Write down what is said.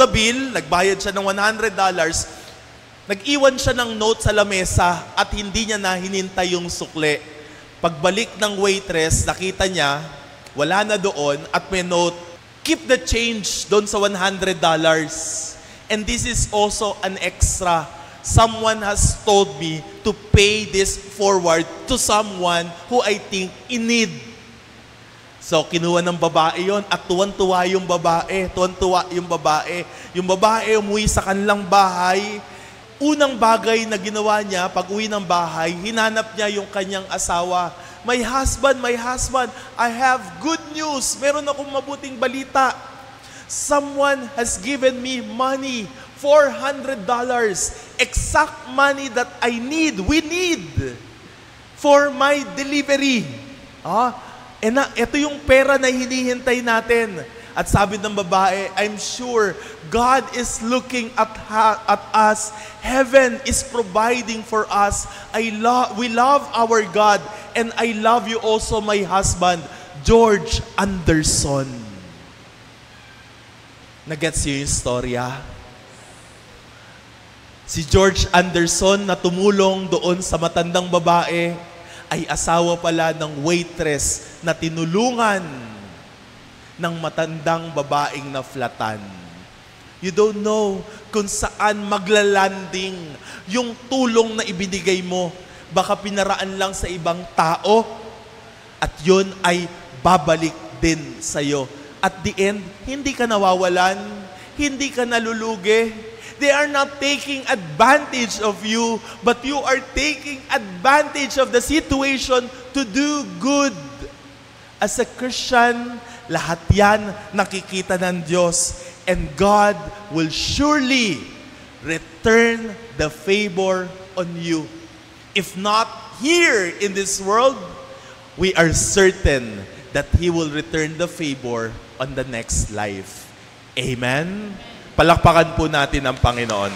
the bill, nagbayad siya ng $100, nag-iwan siya ng note sa lamesa at hindi niya na hinintay yung sukle. Pagbalik ng waitress, nakita niya, wala na doon at may note, keep the change doon sa $100. And this is also an extra. Someone has told me to pay this forward to someone who I think in need. So, kinuha ng babae yon at tuwan-tuwa yung babae. Yung babae umuwi sa kanilang bahay. Unang bagay na ginawa niya, pag uwi ng bahay, hinanap niya yung kanyang asawa. My husband, I have good news. Meron akong mabuting balita. Someone has given me money, $400. Exact money that we need for my delivery. Ito yung pera na hinihintay natin. At sabi ng babae, I'm sure God is looking at us. Heaven is providing for us. We love our God. And I love you also, my husband, George Anderson. Nagets niyo yung storya? Si George Anderson na tumulong doon sa matandang babae ay asawa pala ng waitress na tinulungan ng matandang babaeng naflatan. You don't know kung saan maglalanding yung tulong na ibinigay mo. Baka pinaraan lang sa ibang tao at yun ay babalik din sa'yo. At the end, hindi ka nawawalan, hindi ka nalulugi. They are not taking advantage of you, but you are taking advantage of the situation to do good. As a Christian, lahat yan nakikita ng Diyos. And God will surely return the favor on you. If not here in this world, we are certain that He will return the favor on the next life. Amen? Palakpakan po natin ang Panginoon.